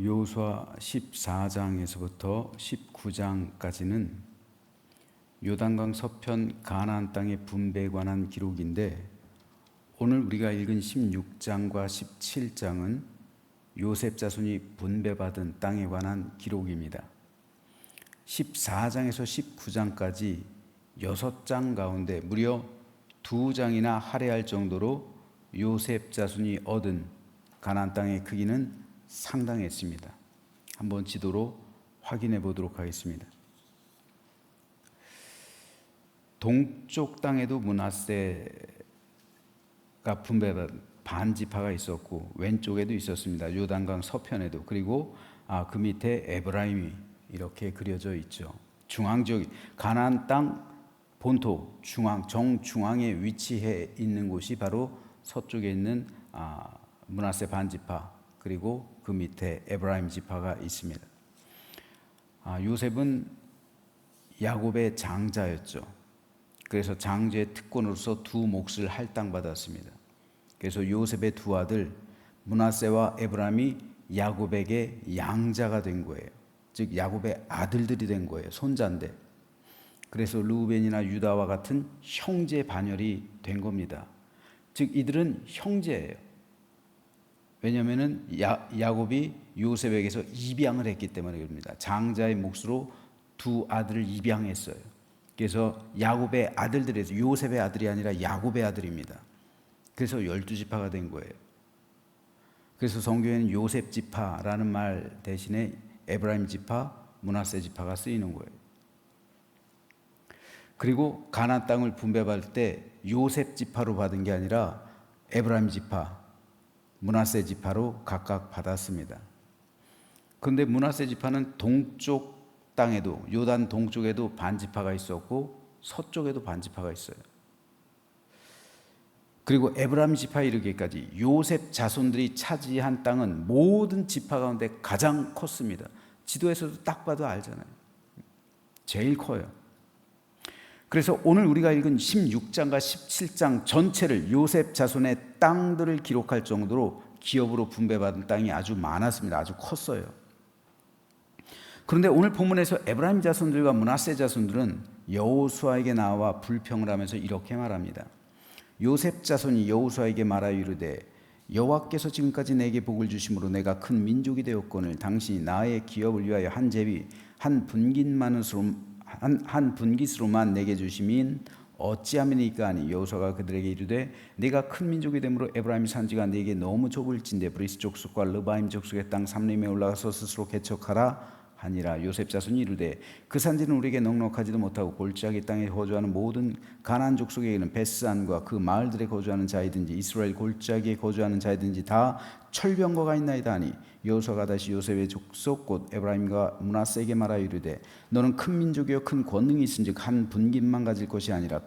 여호수아 14장에서부터 19장까지는 요단강 서편 가나안 땅의 분배에 관한 기록인데, 오늘 우리가 읽은 16장과 17장은 요셉 자손이 분배받은 땅에 관한 기록입니다. 14장에서 19장까지 6장 가운데 무려 2장이나 할애할 정도로 요셉 자손이 얻은 가나안 땅의 크기는 상당했습니다. 한번 지도로 확인해 보도록 하겠습니다. 동쪽 땅에도 므낫세가 분배받은 반지파가 있었고, 왼쪽에도 있었습니다. 요단강 서편에도. 그리고 그 밑에 에브라임이 이렇게 그려져 있죠. 중앙적 가나안 땅 본토 정중앙에 위치해 있는 곳이 바로 서쪽에 있는 므낫세 반지파, 그리고 그 밑에 에브라임 지파가 있습니다. 요셉은 야곱의 장자였죠. 그래서 장자의 특권으로서 두 몫을 할당받았습니다. 그래서 요셉의 두 아들 므낫세와 에브라임이 야곱에게 양자가 된 거예요. 즉 야곱의 아들들이 된 거예요. 손자인데. 그래서 르우벤이나 유다와 같은 형제 반열이 된 겁니다. 즉 이들은 형제예요. 왜냐하면 야곱이 요셉에게서 입양을 했기 때문에 그럽니다. 장자의 몫으로 두 아들을 입양했어요. 그래서 야곱의 아들들에서 요셉의 아들이 아니라 야곱의 아들입니다. 그래서 12지파가 된 거예요. 그래서 성경에는 요셉 지파라는 말 대신에 에브라임 지파, 므낫세 지파가 쓰이는 거예요. 그리고 가나안 땅을 분배받을 때 요셉 지파로 받은 게 아니라 에브라임 지파, 므낫세 지파로 각각 받았습니다. 그런데 므낫세 지파는 동쪽 땅에도, 요단 동쪽에도 반지파가 있었고 서쪽에도 반지파가 있어요. 그리고 에브라임 지파에 이르기까지 요셉 자손들이 차지한 땅은 모든 지파 가운데 가장 컸습니다. 지도에서도 딱 봐도 알잖아요. 제일 커요. 그래서 오늘 우리가 읽은 16장과 17장 전체를 요셉 자손의 땅들을 기록할 정도로 기업으로 분배받은 땅이 아주 많았습니다. 아주 컸어요. 그런데 오늘 본문에서 에브라임 자손들과 므낫세 자손들은 여호수아에게 나와 불평을 하면서 이렇게 말합니다. 요셉 자손이 여호수아에게 말하여 이르되 여호와께서 지금까지 내게 복을 주심으로 내가 큰 민족이 되었거늘 당신이 나의 기업을 위하여 한 제비 한 분깃으로만 내게 주심인 어찌함이니까 하니 여호수아가 그들에게 이르되 내가 큰 민족이 되므로 에브라임 산지가 내게 너무 좁을진대 브리스 족속과 르바임 족속의 땅 삼림에 올라가서 스스로 개척하라 하니라. 요셉 자손이 이르되 그 산지는 우리에게 넉넉하지도 못하고 골짜기 땅에 거주하는 모든 가나안 족속에게는 베스안과 그 마을들에 거주하는 자이든지 이스라엘 골짜기에 거주하는 자이든지 다 철병거가 있나이다 하니 여호수아가 다시 요셉의 족속 곧 에브라임과 므낫세에게 말하여 이르되 너는 큰 민족이요 큰 권능이 있은즉 한 분깃만 가질 것이 아니라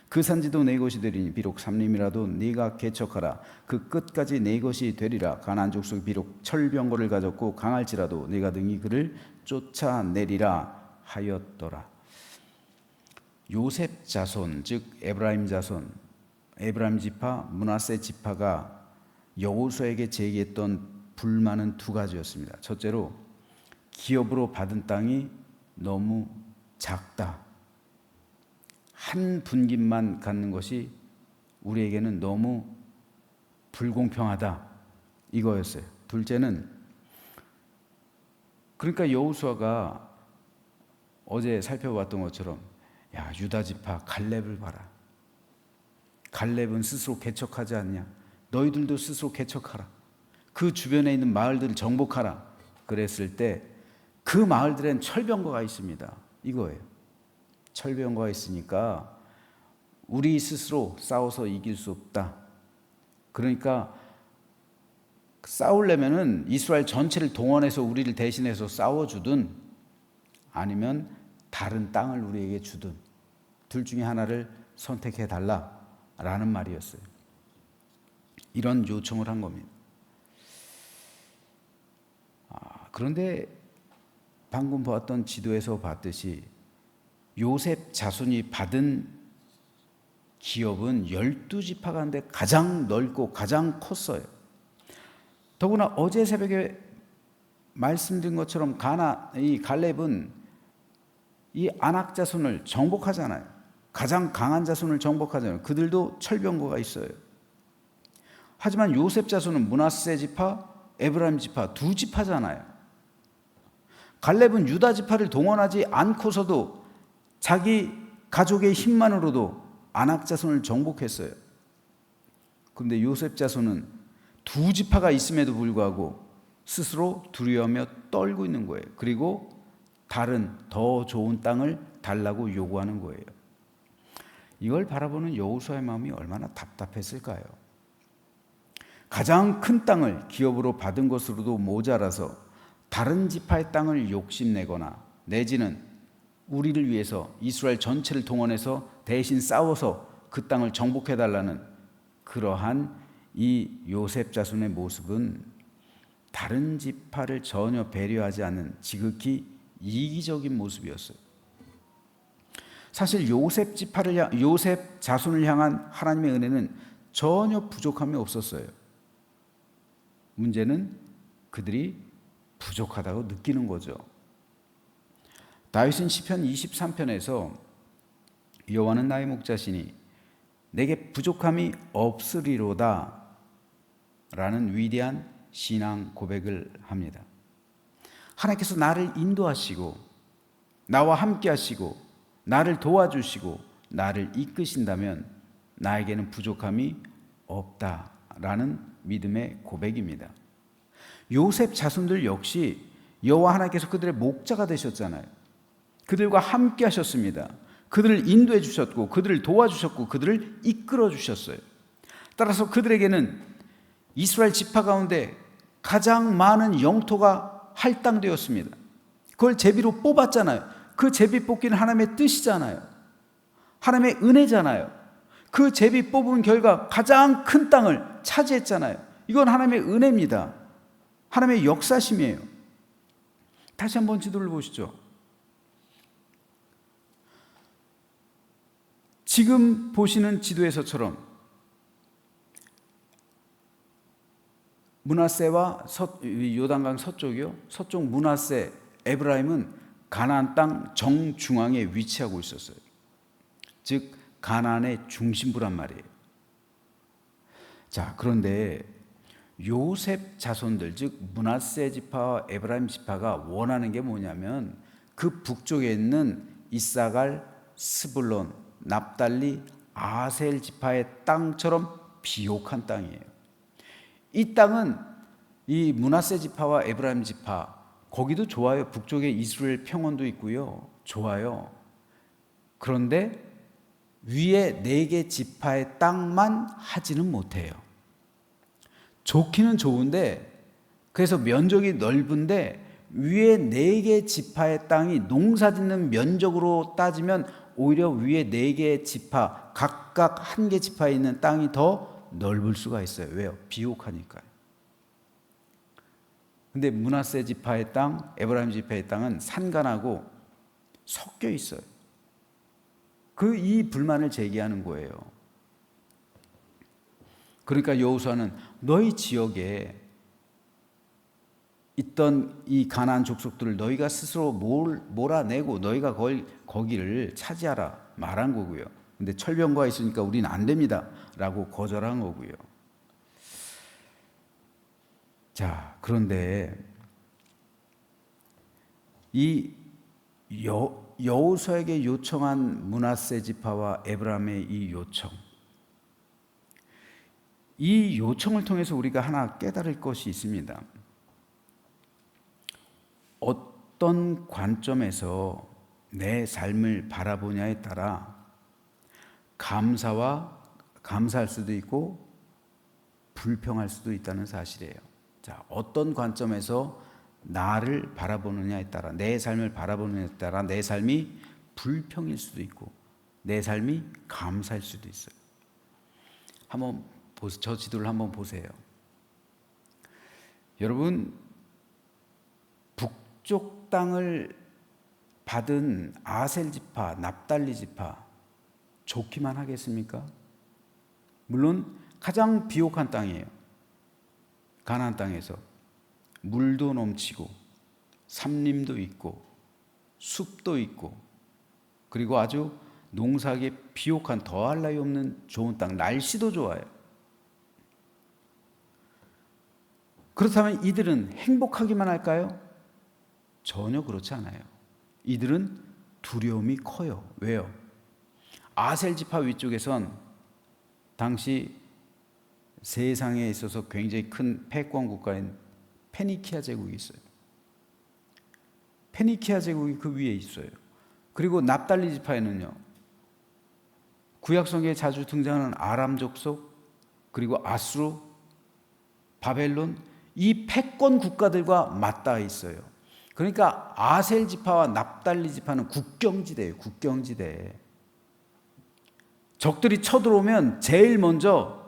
그 산지도 내 것이 되리니 비록 삼림이라도 네가 개척하라. 그 끝까지 내 것이 되리라. 가나안 족속이 비록 철병거를 가졌고 강할지라도 네가 능히 그를 쫓아내리라 하였더라. 요셉 자손 즉 에브라임 자손, 에브라임 지파, 므낫세 지파가 여호수아에게 제기했던 불만은 두 가지였습니다. 첫째로 기업으로 받은 땅이 너무 작다. 한 분깃만 갖는 것이 우리에게는 너무 불공평하다. 이거였어요. 둘째는 그러니까 여호수아가 어제 살펴봤던 것처럼 야 유다 지파 갈렙을 봐라. 갈렙은 스스로 개척하지 않냐. 너희들도 스스로 개척하라. 그 주변에 있는 마을들을 정복하라. 그랬을 때 그 마을들엔 철병거가 있습니다. 이거예요. 철병거가 있으니까 우리 스스로 싸워서 이길 수 없다. 그러니까 싸우려면은 이스라엘 전체를 동원해서 우리를 대신해서 싸워주든 아니면 다른 땅을 우리에게 주든 둘 중에 하나를 선택해 달라라는 말이었어요. 이런 요청을 한 겁니다. 그런데 방금 보았던 지도에서 봤듯이 요셉 자손이 받은 기업은 12지파 가운데 가장 넓고 가장 컸어요. 더구나 어제 새벽에 말씀드린 것처럼 이 갈렙은 이 아낙 자손을 정복하잖아요. 가장 강한 자손을 정복하잖아요. 그들도 철병거가 있어요. 하지만 요셉 자손은 므낫세 지파, 에브라임 지파 두 지파잖아요. 갈렙은 유다 지파를 동원하지 않고서도 자기 가족의 힘만으로도 아낙 자손을 정복했어요. 그런데 요셉 자손은 두 지파가 있음에도 불구하고 스스로 두려워하며 떨고 있는 거예요. 그리고 다른 더 좋은 땅을 달라고 요구하는 거예요. 이걸 바라보는 여호수아의 마음이 얼마나 답답했을까요? 가장 큰 땅을 기업으로 받은 것으로도 모자라서 다른 지파의 땅을 욕심내거나 내지는 우리를 위해서 이스라엘 전체를 동원해서 대신 싸워서 그 땅을 정복해달라는 그러한 이 요셉 자손의 모습은 다른 지파를 전혀 배려하지 않는 지극히 이기적인 모습이었어요. 사실 요셉 자손을 향한 하나님의 은혜는 전혀 부족함이 없었어요. 문제는 그들이 부족하다고 느끼는 거죠. 다윗은 시편 23편에서 여호와는 나의 목자시니 내게 부족함이 없으리로다 라는 위대한 신앙 고백을 합니다. 하나님께서 나를 인도하시고 나와 함께 하시고 나를 도와주시고 나를 이끄신다면 나에게는 부족함이 없다라는 믿음의 고백입니다. 요셉 자손들 역시 여호와 하나님께서 그들의 목자가 되셨잖아요. 그들과 함께 하셨습니다. 그들을 인도해 주셨고 그들을 도와주셨고 그들을 이끌어 주셨어요. 따라서 그들에게는 이스라엘 지파 가운데 가장 많은 영토가 할당되었습니다. 그걸 제비로 뽑았잖아요. 그 제비 뽑기는 하나님의 뜻이잖아요. 하나님의 은혜잖아요. 그 제비 뽑은 결과 가장 큰 땅을 차지했잖아요. 이건 하나님의 은혜입니다. 하나님의 역사심이에요. 다시 한번 지도를 보시죠. 지금 보시는 지도에서처럼 므낫세와 요단강 서쪽이요. 서쪽 므낫세 에브라임은 가나안 땅 정중앙에 위치하고 있었어요. 즉 가나안의 중심부란 말이에요. 자, 그런데 요셉 자손들 즉 므낫세 지파와 에브라임 지파가 원하는 게 뭐냐면 그 북쪽에 있는 이사갈, 스불론, 납달리, 아셀 지파의 땅처럼 비옥한 땅이에요. 이 땅은 이 므낫세 지파와 에브라임 지파 거기도 좋아요. 북쪽에 이스라엘 평원도 있고요. 좋아요. 그런데 위에 4개 지파의 땅만 하지는 못해요. 좋기는 좋은데 그래서 면적이 넓은데 위에 4개 지파의 땅이 농사짓는 면적으로 따지면 오히려 위에 4개 지파 각각 1개 지파에 있는 땅이 더 넓을 수가 있어요. 왜요? 비옥하니까요. 근데 므낫세 지파의 땅, 에브라임 지파의 땅은 산간하고 섞여 있어요. 이 불만을 제기하는 거예요. 그러니까 여호수아는 너희 지역에 있던 이 가나안 족속들을 너희가 스스로 몰아내고 너희가 거기를 차지하라 말한 거고요. 근데 철병거가 있으니까 우리는 안 됩니다 라고 거절한 거고요. 자, 그런데 이 여호수아에게 요청한 므낫세 지파와 에브라임의 이 요청을 통해서 우리가 하나 깨달을 것이 있습니다. 어떤 관점에서 내 삶을 바라보냐에 따라 감사할 수도 있고 불평할 수도 있다는 사실이에요. 자, 어떤 관점에서 나를 바라보느냐에 따라 내 삶을 바라보느냐에 따라 내 삶이 불평일 수도 있고 내 삶이 감사일 수도 있어요. 한번 저 지도를 한번 보세요. 여러분, 북쪽 땅을 받은 아셀 지파, 납달리 지파 좋기만 하겠습니까? 물론 가장 비옥한 땅이에요. 가나안 땅에서 물도 넘치고 삼림도 있고 숲도 있고 그리고 아주 농사하기에 비옥한 더할 나위 없는 좋은 땅, 날씨도 좋아요. 그렇다면 이들은 행복하기만 할까요? 전혀 그렇지 않아요. 이들은 두려움이 커요. 왜요? 아셀 지파 위쪽에선 당시 세상에 있어서 굉장히 큰 패권 국가인 페니키아 제국이 있어요. 페니키아 제국이 그 위에 있어요. 그리고 납달리 지파에는요, 구약성경에 자주 등장하는 아람 족속, 그리고 아수르, 바벨론, 이 패권 국가들과 맞닿아 있어요. 그러니까 아셀 지파와 납달리 지파는 국경지대예요. 국경지대. 적들이 쳐들어오면 제일 먼저,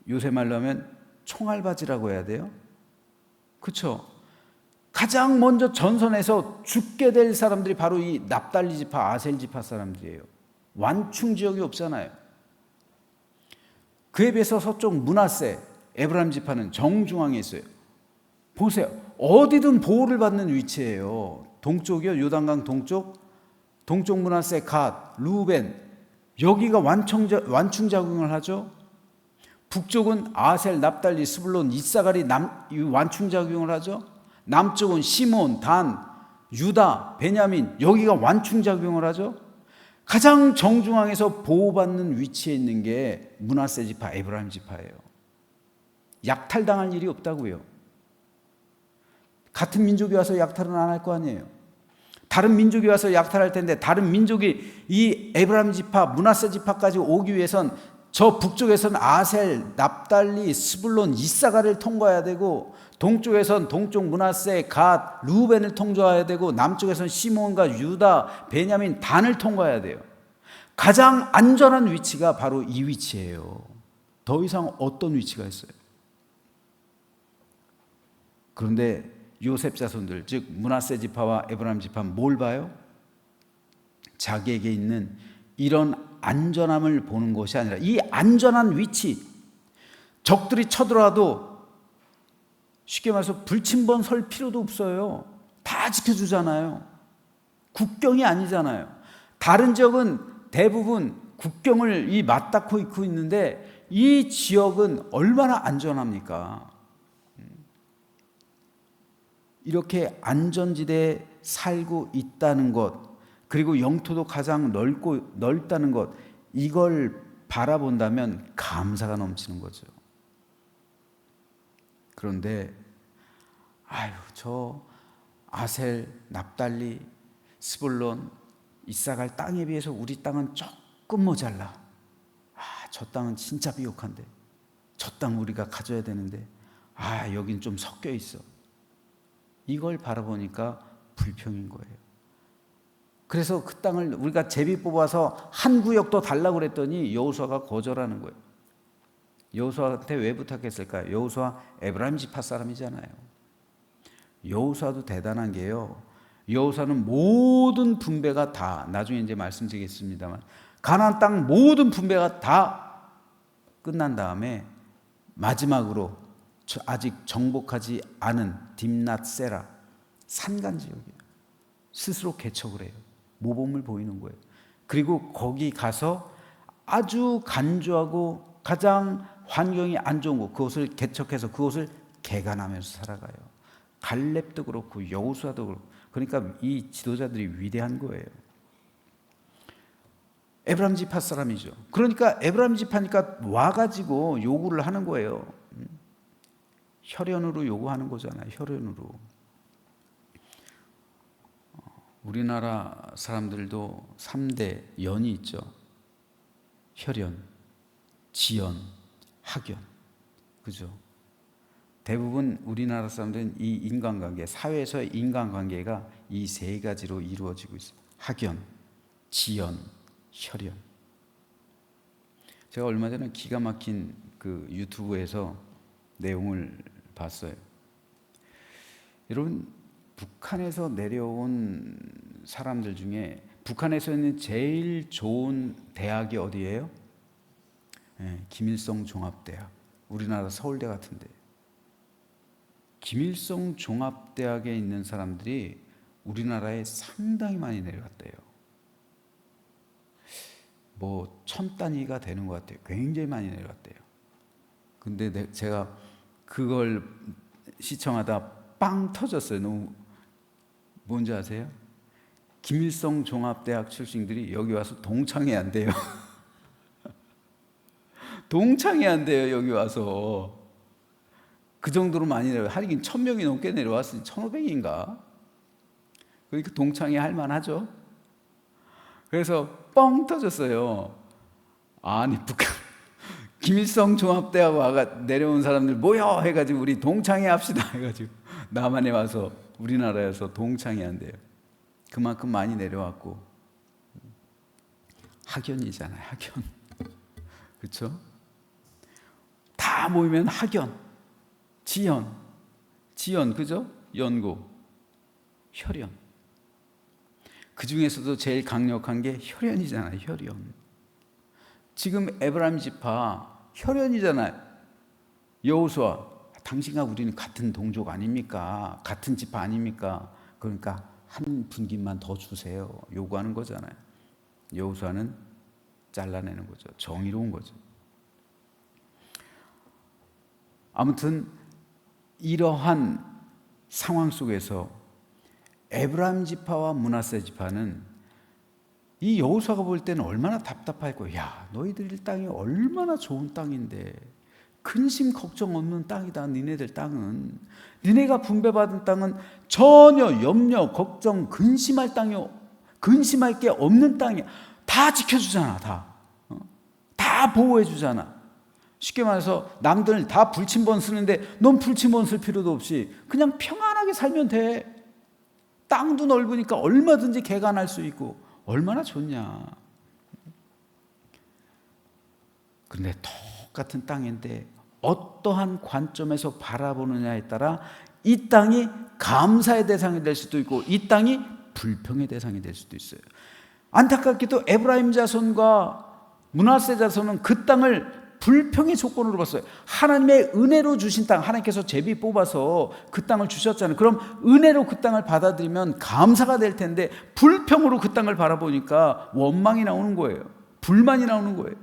요새 말로 하면 총알바지라고 해야 돼요. 그렇죠? 가장 먼저 전선에서 죽게 될 사람들이 바로 이 납달리 지파, 아셀 지파 사람들이에요. 완충 지역이 없잖아요. 그에 비해서 서쪽 므낫세, 에브라임 지파는 정중앙에 있어요. 보세요. 어디든 보호를 받는 위치예요. 동쪽이요, 요단강 동쪽, 동쪽 므낫세, 갓, 루벤, 여기가 완충 작용을 하죠. 북쪽은 아셀, 납달리, 스불론, 이사갈이 완충 작용을 하죠. 남쪽은 시몬, 단, 유다, 베냐민, 여기가 완충 작용을 하죠. 가장 정중앙에서 보호받는 위치에 있는 게 므낫세 지파, 에브라임 지파예요. 약탈당할 일이 없다고요. 같은 민족이 와서 약탈은 안 할 거 아니에요. 다른 민족이 와서 약탈할 텐데 다른 민족이 이 에브라임 지파, 므낫세 지파까지 오기 위해선 저 북쪽에선 아셀, 납달리, 스불론, 이사갈을 통과해야 되고 동쪽에선 동쪽 므낫세, 갓, 루벤을 통과해야 되고 남쪽에선 시몬과 유다, 베냐민, 단을 통과해야 돼요. 가장 안전한 위치가 바로 이 위치예요. 더 이상 어떤 위치가 있어요? 그런데 요셉 자손들, 즉 므낫세 지파와 에브라임 지파는 뭘 봐요? 자기에게 있는 이런 안전함을 보는 것이 아니라 이 안전한 위치, 적들이 쳐들어와도 쉽게 말해서 불침번 설 필요도 없어요. 다 지켜주잖아요. 국경이 아니잖아요. 다른 지역은 대부분 국경을 맞닿고 있고 있는데 이 지역은 얼마나 안전합니까? 이렇게 안전지대에 살고 있다는 것, 그리고 영토도 가장 넓다는 것, 이걸 바라본다면 감사가 넘치는 거죠. 그런데 저 아셀, 납달리, 스불론, 이사갈 땅에 비해서 우리 땅은 조금 모자라. 저 땅은 진짜 비옥한데, 저 땅 우리가 가져야 되는데, 여긴 좀 섞여 있어. 이걸 바라보니까 불평인 거예요. 그래서 그 땅을 우리가 제비 뽑아서 한 구역도 달라고 그랬더니 여호수아가 거절하는 거예요. 여호수아한테 왜 부탁했을까요? 여호수아 에브라임 지파 사람이잖아요. 여호수아도 대단한 게요. 여호수아는 모든 분배가 다, 나중에 이제 말씀드리겠습니다만, 가나안 땅 모든 분배가 다 끝난 다음에 마지막으로 아직 정복하지 않은 딥낫세라 산간 지역이에요. 스스로 개척을 해요. 모범을 보이는 거예요. 그리고 거기 가서 아주 간주하고 가장 환경이 안 좋은 곳, 그곳을 개척해서 그곳을 개간하면서 살아가요. 갈렙도 그렇고 여호수아도 그렇고. 그러니까 이 지도자들이 위대한 거예요. 에브라임 지파 사람이죠. 그러니까 에브라임 지파니까 와가지고 요구를 하는 거예요. 혈연으로 요구하는 거잖아요. 혈연으로. 우리나라 사람들도 3대 연이 있죠. 혈연, 지연, 학연. 그죠? 대부분 우리나라 사람들은 이 인간관계, 사회에서의 인간관계가 이 세 가지로 이루어지고 있어요. 학연, 지연, 혈연. 제가 얼마 전에 기가 막힌 그 유튜브에서 내용을 봤어요. 여러분, 북한에서 내려온 사람들 중에 북한에서 있는 제일 좋은 대학이 어디예요? 김일성 종합대학. 우리나라 서울대 같은데. 김일성 종합대학에 있는 사람들이 우리나라에 상당히 많이 내려갔대요. 뭐 1000단위가 되는 것 같아요. 굉장히 많이 내려갔대요. 근데 제가 그걸 시청하다 빵 터졌어요. 너무 뭔지 아세요? 김일성 종합대학 출신들이 여기 와서 동창회 한대요. 동창회 한대요. 여기 와서. 그 정도로 많이 내려요. 하긴 1000명이 넘게 내려왔으니 1500인가? 그러니까 동창회 할 만하죠. 그래서 뻥 터졌어요. 아니 북한 김일성 종합대학 와가 내려온 사람들 모여 해가지고 우리 동창회 합시다 해가지고 남한에 와서 우리나라에서 동창회 한대요. 그만큼 많이 내려왔고 학연이잖아요. 학연. 그렇죠? 다 모이면 학연, 지연 그죠? 연고, 혈연. 그 중에서도 제일 강력한 게 혈연이잖아요. 혈연. 지금 에브라임 지파 혈연이잖아요. 여호수아, 당신과 우리는 같은 동족 아닙니까? 같은 지파 아닙니까? 그러니까 한 분기만 더 주세요. 요구하는 거잖아요. 여호수아는 잘라내는 거죠. 정의로운 거죠. 아무튼 이러한 상황 속에서 에브라임 지파와 므낫세 지파는 이 여호수아가 볼 때는 얼마나 답답할 거예요. 야, 너희들 땅이 얼마나 좋은 땅인데 근심 걱정 없는 땅이다. 니네들 땅은 니네가 분배받은 땅은 전혀 염려 걱정 근심할 땅이 근심할 게 없는 땅이야. 다 지켜주잖아. 다 보호해 주잖아. 쉽게 말해서 남들 다 불침번 쓰는데 넌 불침번 쓸 필요도 없이 그냥 평안하게 살면 돼. 땅도 넓으니까 얼마든지 개간할 수 있고 얼마나 좋냐. 그런데 똑같은 땅인데 어떠한 관점에서 바라보느냐에 따라 이 땅이 감사의 대상이 될 수도 있고 이 땅이 불평의 대상이 될 수도 있어요. 안타깝게도 에브라임 자손과 므낫세 자손은 그 땅을 불평의 조건으로 봤어요. 하나님의 은혜로 주신 땅, 하나님께서 제비 뽑아서 그 땅을 주셨잖아요. 그럼 은혜로 그 땅을 받아들이면 감사가 될 텐데 불평으로 그 땅을 바라보니까 원망이 나오는 거예요. 불만이 나오는 거예요.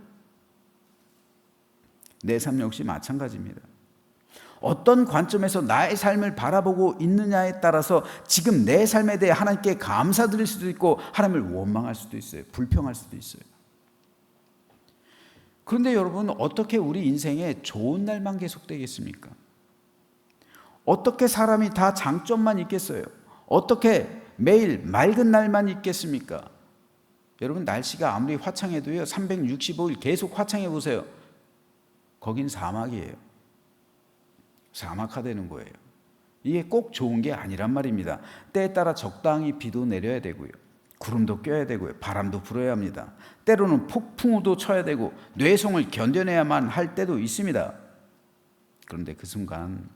내 삶 역시 마찬가지입니다. 어떤 관점에서 나의 삶을 바라보고 있느냐에 따라서 지금 내 삶에 대해 하나님께 감사드릴 수도 있고 하나님을 원망할 수도 있어요. 불평할 수도 있어요. 그런데 여러분, 어떻게 우리 인생에 좋은 날만 계속되겠습니까? 어떻게 사람이 다 장점만 있겠어요? 어떻게 매일 맑은 날만 있겠습니까? 여러분, 날씨가 아무리 화창해도요 365일 계속 화창해 보세요. 거긴 사막이에요. 사막화되는 거예요. 이게 꼭 좋은 게 아니란 말입니다. 때에 따라 적당히 비도 내려야 되고요. 구름도 껴야 되고요. 바람도 불어야 합니다. 때로는 폭풍우도 쳐야 되고 뇌성을 견뎌내야만 할 때도 있습니다. 그런데 그 순간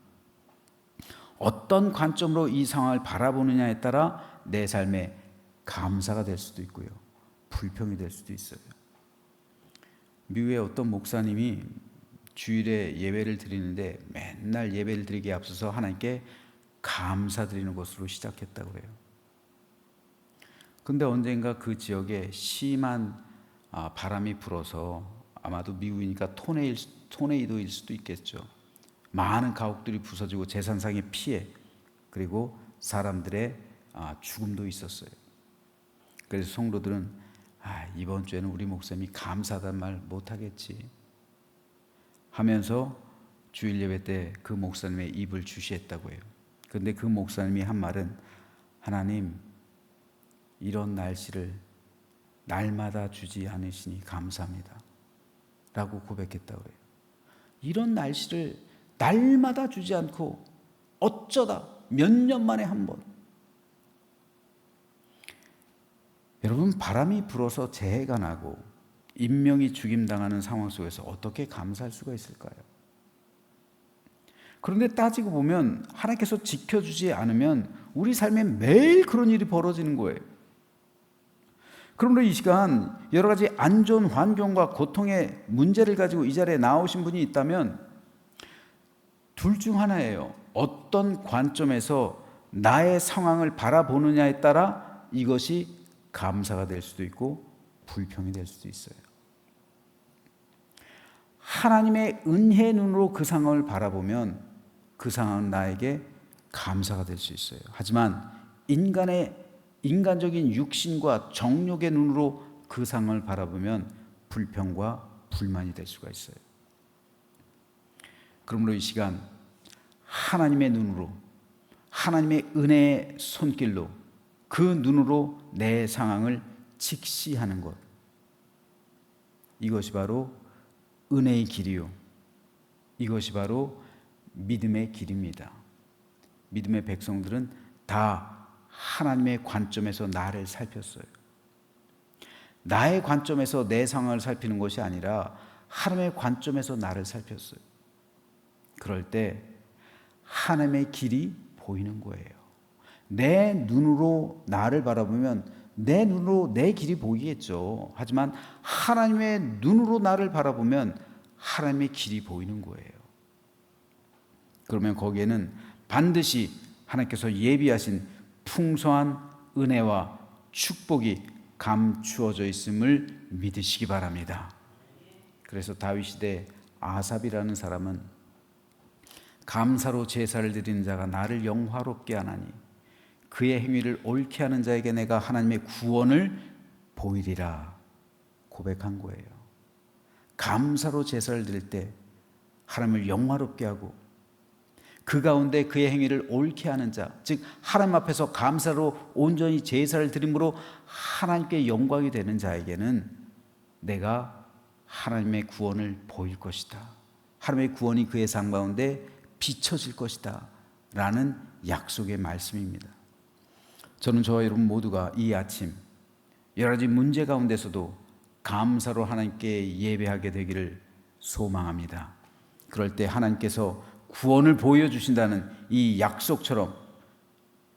어떤 관점으로 이 상황을 바라보느냐에 따라 내 삶에 감사가 될 수도 있고요. 불평이 될 수도 있어요. 미국의 어떤 목사님이 주일에 예배를 드리는데 맨날 예배를 드리기에 앞서서 하나님께 감사드리는 것으로 시작했다고 해요. 근데 언젠가 그 지역에 심한 바람이 불어서 아마도 미국이니까 토네이도일 수도 있겠죠. 많은 가옥들이 부서지고 재산상의 피해 그리고 사람들의 죽음도 있었어요. 그래서 성도들은 이번 주에는 우리 목사님이 감사하다는 말 못하겠지 하면서 주일 예배 때 그 목사님의 입을 주시했다고 해요. 그런데 그 목사님이 한 말은 하나님 이런 날씨를 날마다 주지 않으시니 감사합니다 라고 고백했다고 해요. 이런 날씨를 날마다 주지 않고 어쩌다 몇 년 만에 한 번. 여러분, 바람이 불어서 재해가 나고 인명이 죽임당하는 상황 속에서 어떻게 감사할 수가 있을까요? 그런데 따지고 보면 하나님께서 지켜주지 않으면 우리 삶에 매일 그런 일이 벌어지는 거예요. 그러므로 이 시간 여러 가지 안 좋은 환경과 고통의 문제를 가지고 이 자리에 나오신 분이 있다면 둘 중 하나예요. 어떤 관점에서 나의 상황을 바라보느냐에 따라 이것이 감사가 될 수도 있고 불평이 될 수도 있어요. 하나님의 은혜의 눈으로 그 상황을 바라보면 그 상황은 나에게 감사가 될 수 있어요. 하지만 인간적인 육신과 정욕의 눈으로 그 상황을 바라보면 불평과 불만이 될 수가 있어요. 그러므로 이 시간 하나님의 눈으로, 하나님의 은혜의 손길로, 그 눈으로 내 상황을 직시하는 것, 이것이 바로 은혜의 길이요, 이것이 바로 믿음의 길입니다. 믿음의 백성들은 다 하나님의 관점에서 나를 살폈어요. 나의 관점에서 내 상황을 살피는 것이 아니라 하나님의 관점에서 나를 살폈어요. 그럴 때 하나님의 길이 보이는 거예요. 내 눈으로 나를 바라보면 내 눈으로 내 길이 보이겠죠. 하지만 하나님의 눈으로 나를 바라보면 하나님의 길이 보이는 거예요. 그러면 거기에는 반드시 하나님께서 예비하신 풍성한 은혜와 축복이 감추어져 있음을 믿으시기 바랍니다. 그래서 다윗 시대 아삽이라는 사람은 감사로 제사를 드리는 자가 나를 영화롭게 하나니 그의 행위를 옳게 하는 자에게 내가 하나님의 구원을 보이리라 고백한 거예요. 감사로 제사를 드릴 때 하나님을 영화롭게 하고 그 가운데 그의 행위를 옳게 하는 자, 즉 하나님 앞에서 감사로 온전히 제사를 드림으로 하나님께 영광이 되는 자에게는 내가 하나님의 구원을 보일 것이다. 하나님의 구원이 그의 삶 가운데 비춰질 것이다 라는 약속의 말씀입니다. 저는 저와 여러분 모두가 이 아침 여러 가지 문제 가운데서도 감사로 하나님께 예배하게 되기를 소망합니다. 그럴 때 하나님께서 구원을 보여주신다는 이 약속처럼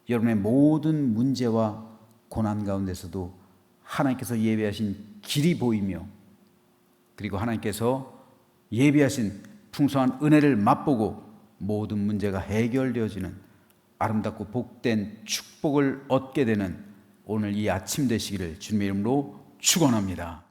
여러분의 모든 문제와 고난 가운데서도 하나님께서 예비하신 길이 보이며 그리고 하나님께서 예비하신 풍성한 은혜를 맛보고 모든 문제가 해결되어지는 아름답고 복된 축복을 얻게 되는 오늘 이 아침 되시기를 주님의 이름으로 축원합니다.